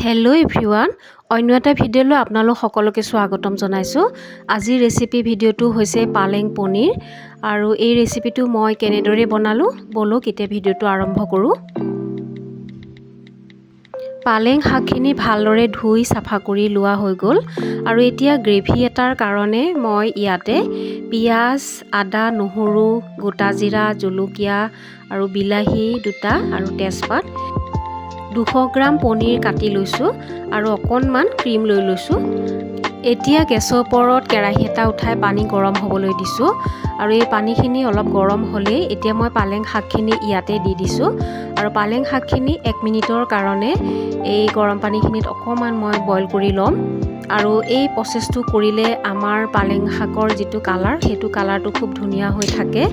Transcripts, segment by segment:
Hello' everyone, অন্য এটা ভিডিঅ'লৈ আপোনালোক সকলোকে স্বাগতম জনাইছোঁ। আজিৰ ৰেচিপি ভিডিঅ'টো হৈছে পালেং পনীৰ, আৰু এই ৰেচিপিটো মই কেনেদৰে বনালোঁ ব'লক এতিয়া ভিডিঅ'টো আৰম্ভ কৰোঁ। পালেং শাকখিনি ভালদৰে ধুই চাফা কৰি লোৱা হৈ গ'ল, আৰু এতিয়া গ্ৰেভি এটাৰ কাৰণে মই ইয়াতে পিঁয়াজ, আদা, নহৰু, গোটা জিৰা, জলকীয়া আৰু বিলাহী দুটা আৰু তেজপাত 200 গ্ৰাম পনীৰ কাটি লৈছোঁ আৰু অকণমান ক্ৰীম লৈ লৈছোঁ। এতিয়া গেছৰ ওপৰত কেৰাহী এটা উঠাই পানী গৰম হ'বলৈ দিছোঁ, আৰু এই পানীখিনি অলপ গৰম হ'লেই এতিয়া মই পালেং শাকখিনি ইয়াতে দি দিছোঁ, আৰু পালেং শাকখিনি 1 মিনিটৰ কাৰণে এই গৰম পানীখিনিত অকণমান মই বইল কৰি ল'ম। আৰু এই প্ৰচেছটো কৰিলে আমাৰ পালেং শাকৰ যিটো কালাৰ, সেইটো কালাৰটো খুব ধুনীয়া হৈ থাকে।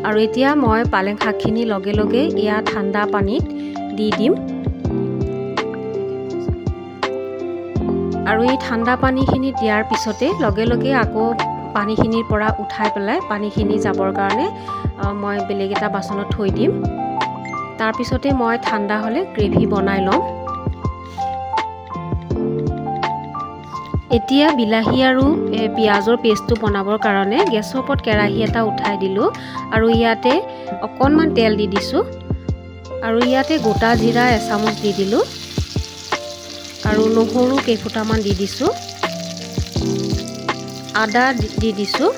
আৰু এতিয়া মই পালেং শাকখিনি লগে লগে ইয়াত ঠাণ্ডা পানীত দি দিম, আৰু এই ঠাণ্ডা পানীখিনি দিয়াৰ পিছতে লগে লগে আকৌ পানীখিনিৰ পৰা উঠাই পেলাই পানীখিনি যাবৰ কাৰণে মই বেলেগ এটা বাচনত থৈ দিম। তাৰপিছতে মই ঠাণ্ডা হ'লে গ্ৰেভি বনাই ল'ম। এতিয়া বিলাহী আৰু পিঁয়াজৰ পেষ্টটো বনাবৰ কাৰণে গেছৰ ওপৰত কেৰাহী এটা উঠাই দিলোঁ, আৰু ইয়াতে অকণমান তেল দি দিছোঁ, আৰু ইয়াতে গোটা জিৰা এচামুচ দি দিলোঁ, আৰু নহৰু কেইফুটামান দি দিছোঁ, আদা দি দিছোঁ।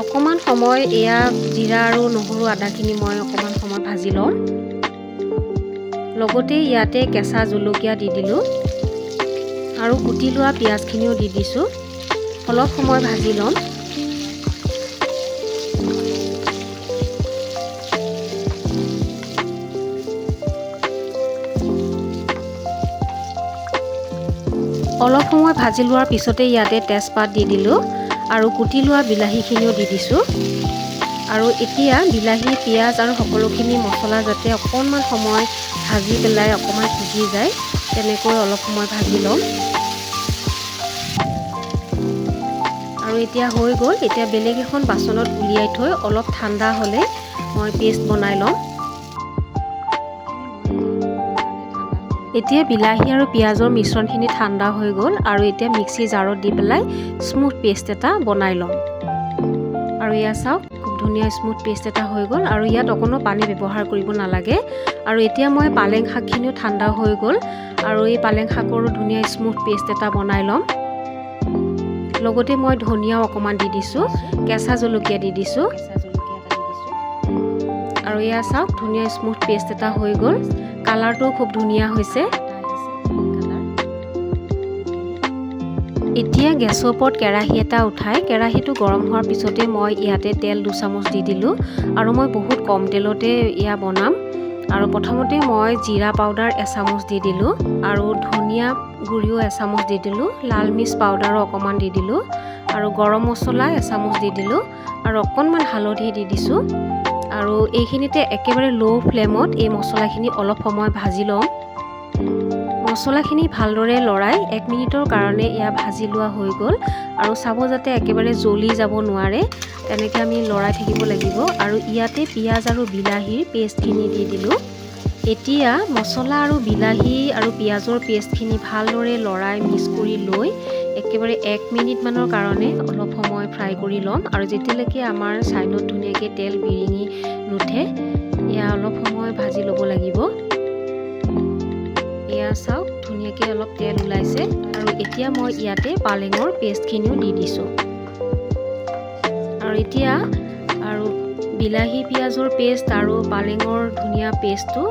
অকণমান সময় এয়া জিৰা আৰু নহৰু আদাখিনি মই অকণমান সময় ভাজি লওঁ। লগতে ইয়াতে কেঁচা জলকীয়া দি দিলোঁ, আৰু কুটি লোৱা পিঁয়াজখিনিও দি দিছোঁ। অলপ সময় ভাজি ল'ম। অলপ সময় ভাজি লোৱাৰ পিছতে ইয়াতে তেজপাত দি দিলোঁ, আৰু কুটি লোৱা বিলাহীখিনিও দি দিছোঁ। আৰু এতিয়া বিলাহী, পিঁয়াজ আৰু সকলোখিনি মছলা যাতে অকণমান সময় ভাজি পেলাই অকণমান সিজি যায়, তেনেকৈ অলপ সময় ভাজি ল'ম। আৰু এতিয়া হৈ গ'ল। এতিয়া বেলেগ এখন বাচনত উলিয়াই থৈ অলপ ঠাণ্ডা হ'লে মই পেষ্ট বনাই ল'ম। এতিয়া বিলাহী আৰু পিঁয়াজৰ মিশ্ৰণখিনি ঠাণ্ডা হৈ গ'ল, আৰু এতিয়া মিক্সি জাৰত দি পেলাই স্মুথ পেষ্ট এটা বনাই ল'ম। আৰু এয়া চাওক, খুব ধুনীয়া স্মুথ পেষ্ট এটা হৈ গ'ল, আৰু ইয়াত অকণো পানী ব্যৱহাৰ কৰিব নালাগে। আৰু এতিয়া মই পালেং শাকখিনিও ঠাণ্ডা হৈ গ'ল, আৰু এই পালেং শাকৰো ধুনীয়া স্মুথ পেষ্ট এটা বনাই ল'ম। লগতে মই ধনিয়াও অকণমান দি দিছোঁ, কেঁচা জলকীয়া দি দিছোঁ, আৰু এয়া চাওক ধুনীয়া স্মুথ পেষ্ট এটা হৈ গ'ল। কালাৰটো খুব ধুনীয়া হৈছে। এতিয়া গেছৰ ওপৰত কেৰাহী এটা উঠাই কেৰাহীটো গৰম হোৱাৰ পিছতে মই ইয়াতে তেল 2 চামুচ দি দিলোঁ, আৰু মই বহুত কম তেলতে এয়া বনাম। আৰু প্ৰথমতে মই জিৰা পাউডাৰ এচামুচ দি দিলোঁ, আৰু ধনিয়া গুড়িও এচামুচ দি দিলোঁ, লাল মিৰ্চ পাউডাৰো অকণমান দি দিলোঁ, আৰু গৰম মছলা এচামুচ দি দিলোঁ, আৰু অকণমান হালধি দি দিছোঁ। আৰু এইখিনিতে একেবাৰে ল' ফ্লেমত এই মছলাখিনি অলপ সময় ভাজি ল'ম। মছলাখিনি ভালদৰে লৰাই 1 মিনিটৰ কাৰণে এয়া ভাজি লোৱা হৈ গ'ল, আৰু চাব যাতে একেবাৰে জ্বলি যাব নোৱাৰে, তেনেকৈ আমি লৰাই থাকিব লাগিব। আৰু ইয়াতে পিঁয়াজ আৰু বিলাহীৰ পেষ্টখিনি দি দিলোঁ। এতিয়া মছলা আৰু বিলাহী আৰু পিঁয়াজৰ পেষ্টখিনি ভালদৰে লৰাই মিক্স কৰি লৈ একেবাৰে 1 মিনিটমানৰ কাৰণে অলপ সময় ফ্ৰাই কৰি ল'ম। আৰু যেতিয়ালৈকে আমাৰ ছাইডত ধুনীয়াকৈ তেল বিৰিঙি নুঠে, এয়া অলপ সময় ভাজি ল'ব লাগিব। এয়া চাওক ধুনীয়াকৈ অলপ তেল ওলাইছে, আৰু এতিয়া মই ইয়াতে পালেঙৰ পেষ্টখিনিও দি দিছোঁ। আৰু এতিয়া আৰু বিলাহী, পিঁয়াজৰ পেষ্ট আৰু পালেঙৰ ধুনীয়া পেষ্টটো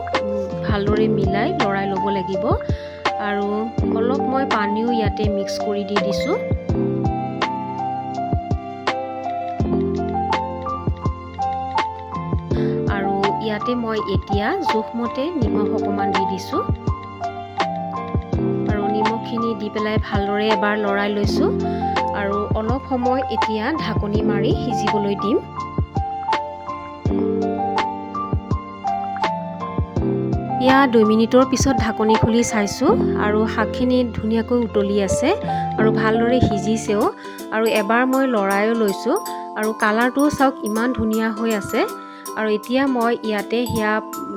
ভালদৰে মিলাই লৰাই ল'ব লাগিব। আৰু অলপ মই পানীও ইয়াতে মিক্স কৰি দি দিছোঁ। আৰু ইয়াতে মই এতিয়া জোখমতে নিমখ অকণমান দি দিছোঁ, আৰু নিমখখিনি দি পেলাই ভালদৰে এবাৰ লৰাই লৈছোঁ, আৰু অলপ সময় এতিয়া ঢাকনি মাৰি সিজিবলৈ দিম। এয়া 2 মিনিটৰ পিছত ঢাকনি খুলি চাইছোঁ, আৰু শাকখিনি ধুনীয়াকৈ উতলি আছে, আৰু ভালদৰে সিজিছেও। আৰু এবাৰ মই লৰাইও লৈছোঁ, আৰু কালাৰটোও চাওক ইমান ধুনীয়া হৈ আছে। আৰু এতিয়া মই ইয়াতে সেয়া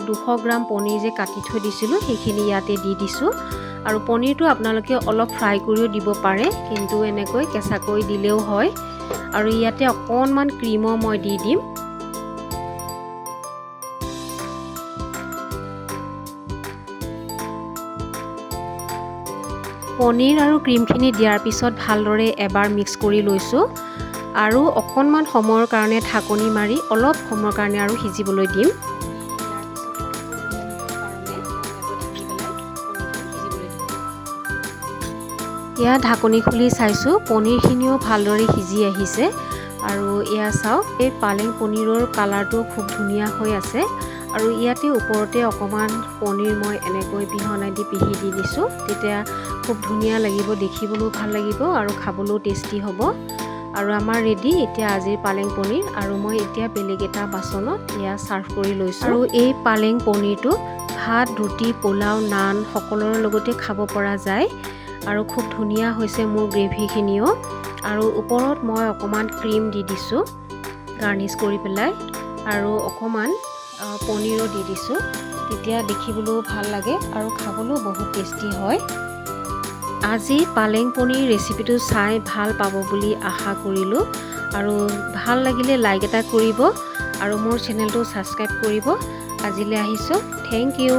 200 গ্ৰাম পনীৰ যে কাটি থৈ দিছিলোঁ সেইখিনি ইয়াতে দি দিছোঁ। আৰু পনীৰটো আপোনালোকে অলপ ফ্ৰাই কৰিও দিব পাৰে, কিন্তু এনেকৈ কেঁচাকৈ দিলেও হয়। আৰু ইয়াতে অকণমান ক্ৰীমো মই দি দিম। পনীৰ আৰু ক্ৰীমখিনি দিয়াৰ পিছত ভালদৰে এবাৰ মিক্স কৰি লৈছোঁ আৰু অকণমান সময়ৰ কাৰণে ঢাকনি মাৰি অলপ সময়ৰ কাৰণে আৰু সিজিবলৈ দিম। এয়া ঢাকনি খুলি চাইছোঁ, পনীৰখিনিও ভালদৰে সিজি আহিছে। আৰু এয়া চাওক, এই পালেং পনীৰৰ কালাৰটো খুব ধুনীয়া হৈ আছে। আৰু ইয়াতে ওপৰতে অকণমান পনীৰ মই এনেকৈ পিহনাই দি পিহি দি দিছোঁ, তেতিয়া খুব ধুনীয়া লাগিব, দেখিবলৈও ভাল লাগিব আৰু খাবলৈও টেষ্টি হ'ব। আৰু আমাৰ ৰেডি এতিয়া আজিৰ পালেং পনীৰ। আৰু মই এতিয়া বেলেগ এটা বাচনত এয়া ছাৰ্ভ কৰি লৈছোঁ। আৰু এই পালেং পনীৰটো ভাত, ৰুটি, পোলাও, নান সকলোৰে লগতে খাব পৰা যায়। আৰু খুব ধুনীয়া হৈছে মোৰ গ্ৰেভিখিনিও। আৰু ওপৰত মই অকণমান ক্ৰীম দি দিছোঁ গাৰ্নিছ কৰি পেলাই, আৰু অকণমান পনীৰো দি দিছোঁ, তেতিয়া দেখিবলৈও ভাল লাগে আৰু খাবলৈও বহুত টেষ্টি হয়। আজি পালেং পনীৰ ৰেচিপিটো চাই ভাল পাব বুলি আশা কৰিলোঁ। আৰু ভাল লাগিলে লাইক এটা কৰিব আৰু মোৰ চেনেলটো ছাবস্ক্ৰাইব কৰিব। আজিলৈ আহিছোঁ, থেংক ইউ।